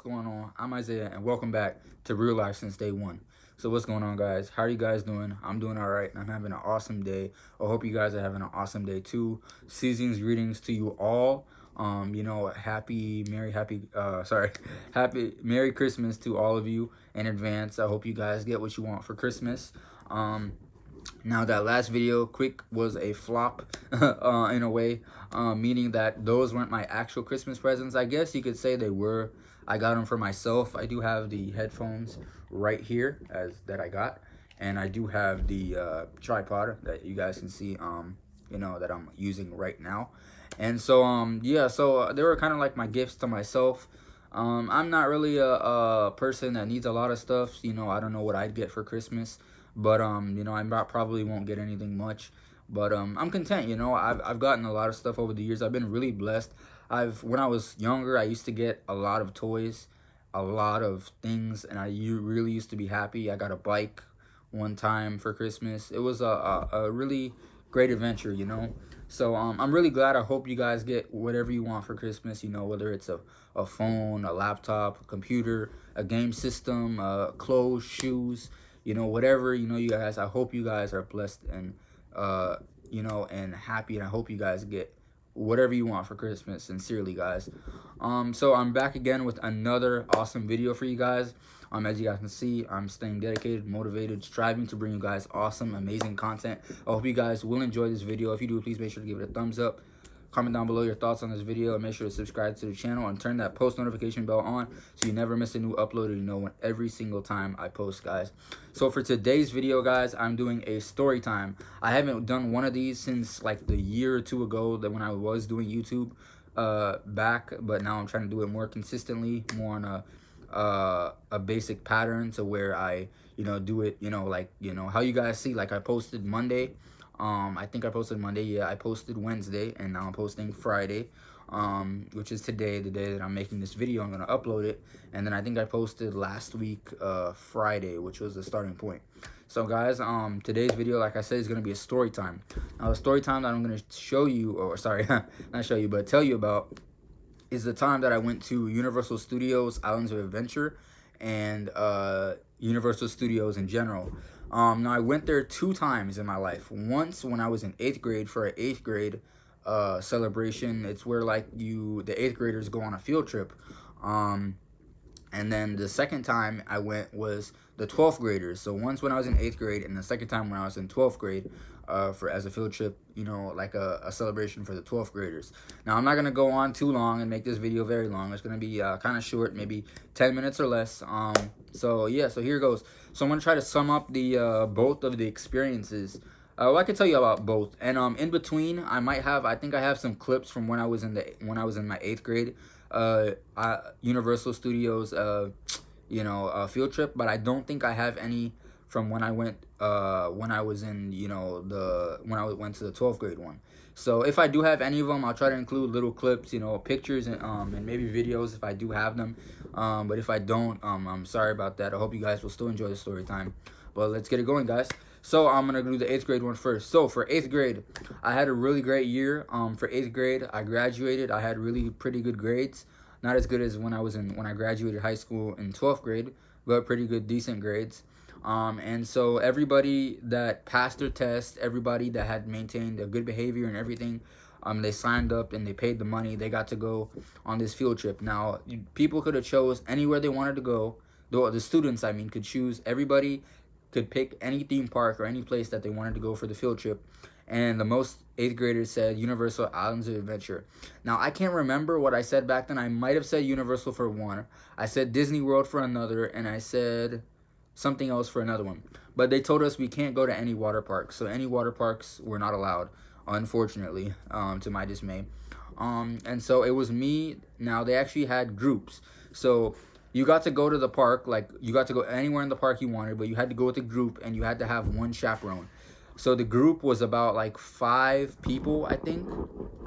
what's going on? I'm Isaiah, and welcome back to Real Life Since Day One. So what's going on, guys? How are you guys doing? I'm doing all right, and I'm having an awesome day. I hope you guys are having an awesome day too. Season's greetings to you all. Happy happy Merry Christmas to all of you in advance. I hope you guys get what you want for Christmas. Now that last video, quick, was a flop in a way, meaning that those weren't my actual Christmas presents. I guess you could say they were. I got them for myself. I do have the headphones right here as that I got, and I do have the tripod that you guys can see, that I'm using right now. And so they were kind of like my gifts to myself. I'm not really a person that needs a lot of stuff. I don't know what I'd get for Christmas. But I probably won't get anything much. But I'm content. I've gotten a lot of stuff over the years. I've been really blessed. When I was younger, I used to get a lot of toys, a lot of things, and really used to be happy. I got a bike one time for Christmas. It was a really great adventure. So I'm really glad. I hope you guys get whatever you want for Christmas. Whether it's a phone, a laptop, a computer, a game system, clothes, shoes. Whatever, you guys, I hope you guys are blessed and, and happy. And I hope you guys get whatever you want for Christmas. Sincerely, guys. So I'm back again with another awesome video for you guys. As you guys can see, I'm staying dedicated, motivated, striving to bring you guys awesome, amazing content. I hope you guys will enjoy this video. If you do, please make sure to give it a thumbs up. Comment down below your thoughts on this video, and make sure to subscribe to the channel and turn that post notification bell on so you never miss a new upload and you know when every single time I post, guys. So for today's video, guys, I'm doing a story time. I haven't done one of these since like the year or two ago, that when I was doing YouTube back, but now I'm trying to do it more consistently, more on a basic pattern, to where I do it how you guys see. Like I posted Monday. I think I posted Monday. Yeah, I posted Wednesday, and now I'm posting Friday, which is today, the day that I'm making this video. I'm going to upload it. And then I think I posted last week, Friday, which was the starting point. So, guys, today's video, like I said, is going to be a story time. Now, the story time that I'm going to show you, or sorry, not show you, but tell you about, is the time that I went to Universal Studios Islands of Adventure and Universal Studios in general. Now I went there 2 times in my life. Once when I was in 8th grade for an 8th grade celebration. It's where like the 8th graders go on a field trip. And then the second time I went was the 12th graders. So once when I was in 8th grade, and the second time when I was in 12th grade as a field trip, like a celebration for the 12th graders. Now, I'm not going to go on too long and make this video very long. It's going to be kind of short, maybe 10 minutes or less. So here goes. So I'm going to try to sum up the both of the experiences. I can tell you about both. And in between, I think I have some clips from when I was in my 8th grade Universal Studios field trip, but I don't think I have any from when I went when I was in when I went to the 12th grade one. So if I do have any of them, I'll try to include little clips, pictures, and maybe videos if I do have them. But if I don't, I'm sorry about that. I hope you guys will still enjoy the story time. But let's get it going, guys. So I'm going to do the 8th grade one first. So for 8th grade, I had a really great year. For 8th grade, I graduated. I had really pretty good grades. Not as good as when I graduated high school in 12th grade, but pretty good, decent grades. And so everybody that passed their test, everybody that had maintained a good behavior and everything, they signed up and they paid the money. They got to go on this field trip. Now, people could have chose anywhere they wanted to go. The students, could choose. Everybody could pick any theme park or any place that they wanted to go for the field trip. And the most 8th graders said Universal Islands of Adventure. Now, I can't remember what I said back then. I might have said Universal for one. I said Disney World for another. And I said something else for another one. But they told us we can't go to any water parks. So any water parks were not allowed, unfortunately, to my dismay. And so it was me. Now, they actually had groups. So you got to go to the park. Like, you got to go anywhere in the park you wanted. But you had to go with a group, and you had to have one chaperone. So the group was about like 5 people, I think.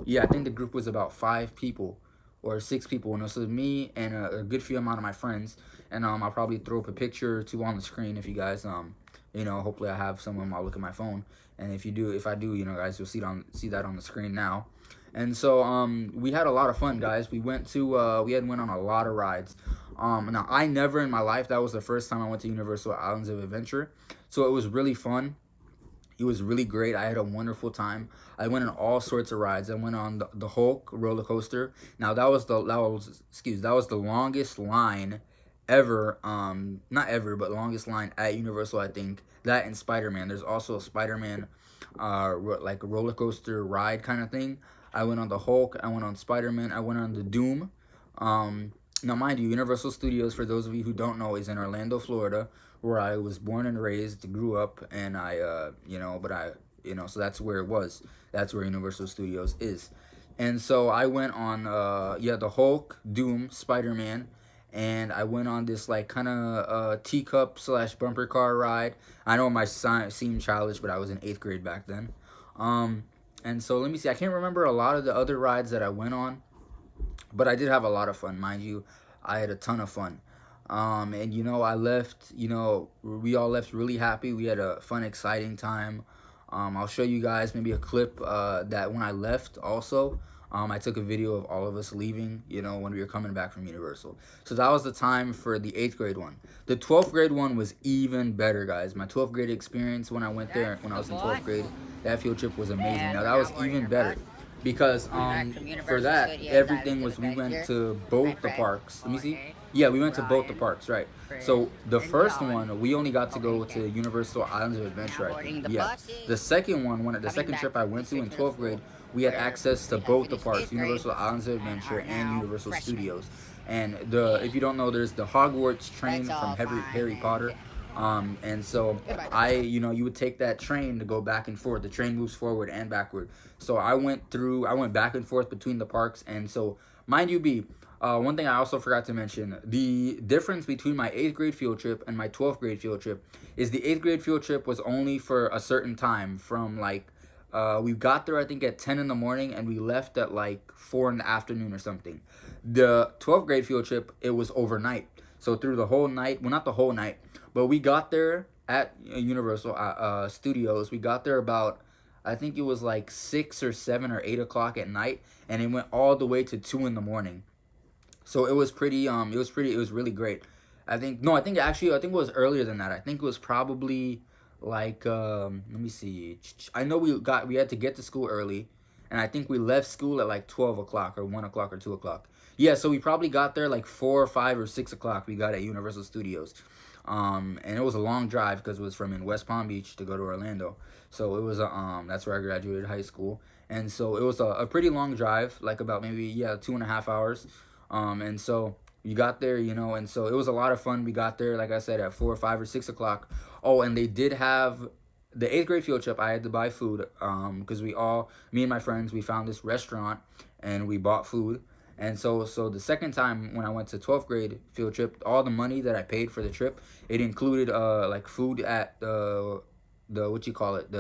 Yeah, I think the group was about 5 people or 6 people. And it was me and a good few amount of my friends. And I'll probably throw up a picture or 2 on the screen if you guys, hopefully I have some of them. I'll look at my phone. And if I do, guys, you'll see that on the screen now. And so we had a lot of fun, guys. We went on a lot of rides. Now I never in my life, that was the first time I went to Universal Islands of Adventure, so it was really fun. It was really great. I had a wonderful time. I went on all sorts of rides. I went on the Hulk roller coaster. Now that was the longest line ever. Not ever, but longest line at Universal. I think that and Spider-Man. There's also a Spider-Man, like a roller coaster ride kind of thing. I went on the Hulk. I went on Spider-Man. I went on the Doom. Now, mind you, Universal Studios, for those of you who don't know, is in Orlando, Florida, where I was born and raised, grew up, and so that's where it was. That's where Universal Studios is. And so I went on, the Hulk, Doom, Spider-Man, and I went on this, like, kind of teacup / bumper car ride. I know my son seemed childish, but I was in 8th grade back then. And so let me see. I can't remember a lot of the other rides that I went on, but I did have a lot of fun, mind you. I had a ton of fun. And, I left, we all left really happy. We had a fun, exciting time. I'll show you guys maybe a clip that when I left also. I took a video of all of us leaving, when we were coming back from Universal. So that was the time for the 8th grade one. The 12th grade one was even better, guys. My 12th grade experience when I went there, when I was in 12th grade, that field trip was amazing. Now, that was even better. Because for that, everything was, we went to both the parks. Let me see. Yeah, we went to both the parks, right. So the first one, we only got to go to Universal Islands of Adventure, I think. Yeah. The second one, the second trip I went to in 12th grade, we had access to both the parks, Universal Islands of Adventure and Universal Studios. And if you don't know, there's the Hogwarts train from Harry Potter. And so you would take that train to go back and forth. The train moves forward and backward. So I went back and forth between the parks. And so, mind you, one thing I also forgot to mention, the difference between my 8th grade field trip and my 12th grade field trip is the 8th grade field trip was only for a certain time, from we got there I think at 10 in the morning and we left at like 4 in the afternoon or something. The 12th grade field trip, it was overnight. So through the whole night, well, not the whole night, but we got there at Universal Studios. We got there about, I think it was like 6 or 7 or 8 o'clock at night, and it went all the way to 2 in the morning. So it was pretty, it was really great. I think it was earlier than that. I think it was probably like, let me see. I know we had to get to school early, and I think we left school at like 12 o'clock or 1 o'clock or 2 o'clock. Yeah, so we probably got there like 4 or 5 or 6 o'clock. We got at Universal Studios. And it was a long drive because it was from in West Palm Beach to go to Orlando. So it was that's where I graduated high school. And so it was a pretty long drive, like about maybe 2.5 hours. And so you got there, and so it was a lot of fun. We got there, like I said, at 4 or 5 or 6 o'clock. Oh, and they did have the 8th grade field trip. I had to buy food because me and my friends, we found this restaurant and we bought food. And so the second time when I went to 12th grade field trip, all the money that I paid for the trip, it included like food at the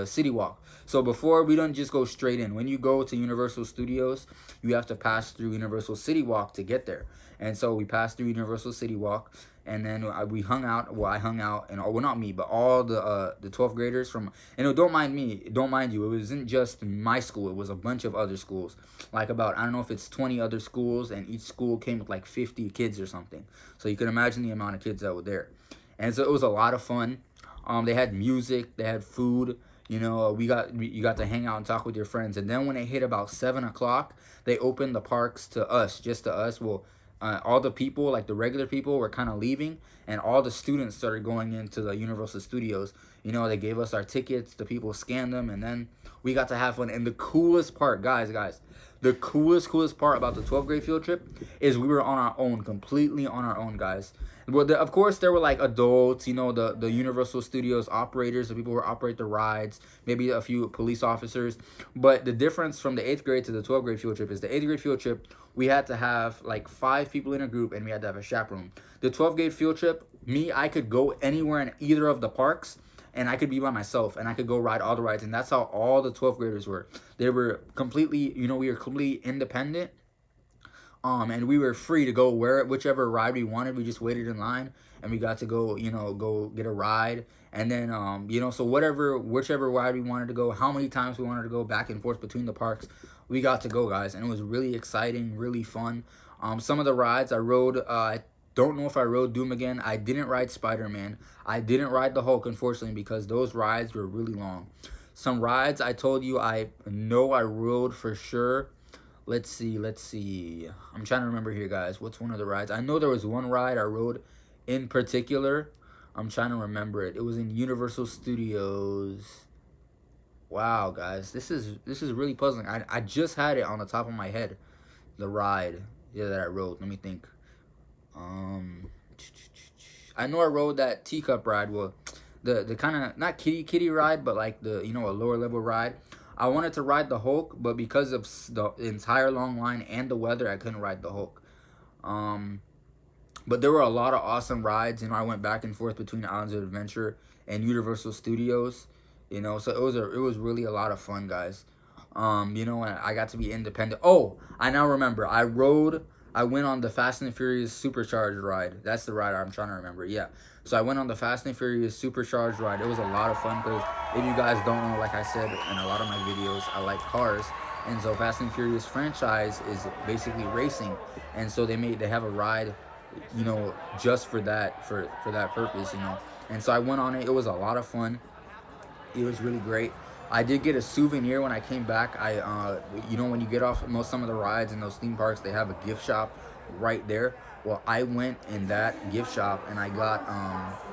City Walk. So before, we don't just go straight in. When you go to Universal Studios, you have to pass through Universal City Walk to get there. And so we passed through Universal City Walk, and then we hung out. Well, I hung out, and not me, but all the 12th graders from. And don't mind you, it wasn't just my school. It was a bunch of other schools, like about, I don't know if it's 20 other schools, and each school came with like 50 kids or something. So you can imagine the amount of kids that were there. And so it was a lot of fun. They had music, they had food. You got to hang out and talk with your friends. And then when it hit about 7 o'clock, they opened the parks to us, just to us. Well, all the people, like the regular people, were kind of leaving, and all the students started going into the Universal Studios. They gave us our tickets, the people scanned them, and then we got to have fun. And the coolest part, guys, the coolest part about the 12th grade field trip is we were on our own, completely on our own, guys. Well, of course, there were like adults, the Universal Studios operators, the people who operate the rides, maybe a few police officers. But the difference from the 8th grade to the 12th grade field trip is the 8th grade field trip, we had to have like 5 people in a group, and we had to have a chaperone. The 12th grade field trip, I could go anywhere in either of the parks, and I could be by myself, and I could go ride all the rides. And that's how all the 12th graders were. They were completely, we were completely independent. And we were free to go whichever ride we wanted. We just waited in line, and we got to go, go get a ride. And then, so whichever ride we wanted to go, how many times we wanted to go back and forth between the parks, we got to go, guys. And it was really exciting, really fun. Some of the rides I rode, don't know if I rode Doom again. I didn't ride Spider-Man. I didn't ride the Hulk, unfortunately, because those rides were really long. Some rides I told you I know I rode for sure. Let's see. I'm trying to remember here, guys. What's one of the rides? I know there was one ride I rode in particular. I'm trying to remember it. It was in Universal Studios. Wow, guys, this is really puzzling. I just had it on the top of my head, the ride, yeah, that I rode. Let me think. I know I rode that teacup ride. Well, the kind of not kitty ride, but like the a lower level ride. I wanted to ride the Hulk, but because of the entire long line and the weather, I couldn't ride the Hulk. But there were a lot of awesome rides. I went back and forth between Islands of Adventure and Universal Studios. So it was really a lot of fun, guys. And I got to be independent. Oh, I now remember. I went on the Fast and Furious Supercharged ride. That's the ride I'm trying to remember. Yeah. So I went on the Fast and Furious Supercharged ride. It was a lot of fun because if you guys don't know, like I said in a lot of my videos, I like cars. And so Fast and Furious franchise is basically racing. And so they have a ride, just for that purpose. And so I went on it. It was a lot of fun. It was really great. I did get a souvenir when I came back. When you get off some of the rides in those theme parks, they have a gift shop right there. Well, I went in that gift shop and I got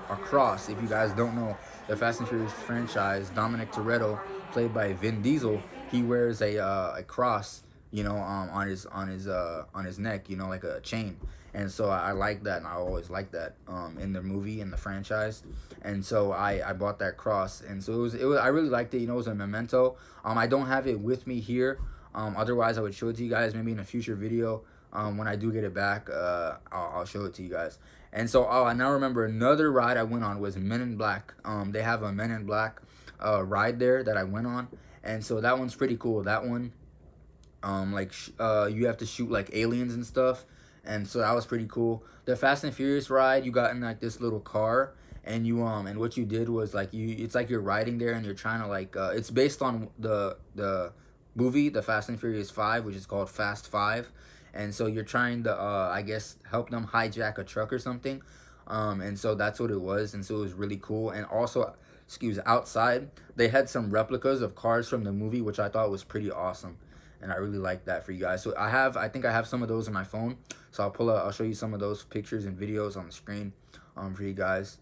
a cross. If you guys don't know, the Fast and Furious franchise, Dominic Toretto, played by Vin Diesel, he wears a cross, on his neck, like a chain. And so I like that, and I always like that in the movie, in the franchise. And so I bought that cross, and so it was I really liked it. It was a memento. I don't have it with me here. Otherwise I would show it to you guys maybe in a future video. When I do get it back, I'll show it to you guys. And so I now remember another ride I went on was Men in Black. They have a Men in Black ride there that I went on, and so that one's pretty cool. That one, you have to shoot like aliens and stuff. And so that was pretty cool. The Fast and Furious ride, you got in like this little car, and and what you did was it's like you're riding there and you're trying to it's based on the movie, the Fast and Furious 5, which is called Fast 5. And so you're trying to I guess help them hijack a truck or something. And so that's what it was. And so it was really cool. And also, outside they had some replicas of cars from the movie, which I thought was pretty awesome. And I really like that for you guys. So I think I have some of those on my phone. So I'll show you some of those pictures and videos on the screen for you guys.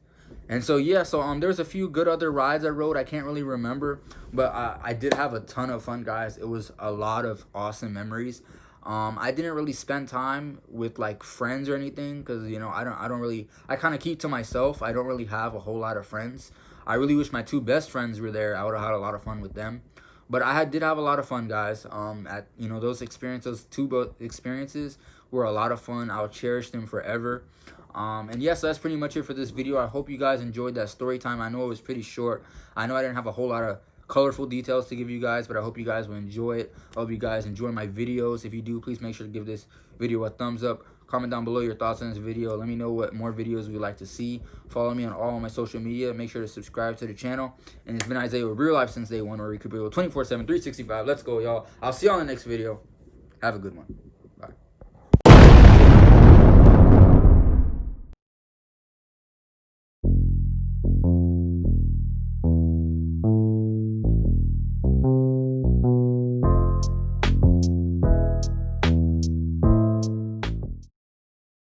And so yeah, there's a few good other rides I rode. I can't really remember, but I did have a ton of fun, guys. It was a lot of awesome memories. I didn't really spend time with like friends or anything because I kind of keep to myself. I don't really have a whole lot of friends. I really wish my two best friends were there. I would have had a lot of fun with them. But I did have a lot of fun, guys. Those two experiences were a lot of fun. I'll cherish them forever. And yes, that's pretty much it for this video. I hope you guys enjoyed that story time. I know it was pretty short. I know I didn't have a whole lot of colorful details to give you guys, but I hope you guys will enjoy it. I hope you guys enjoy my videos. If you do, please make sure to give this video a thumbs up. Comment down below your thoughts on this video. Let me know what more videos you'd like to see. Follow me on all my social media. Make sure to subscribe to the channel. And it's been Isaiah with Real Life Since Day One, where we keep it 24/7, 365. Let's go, y'all. I'll see you on the next video. Have a good one.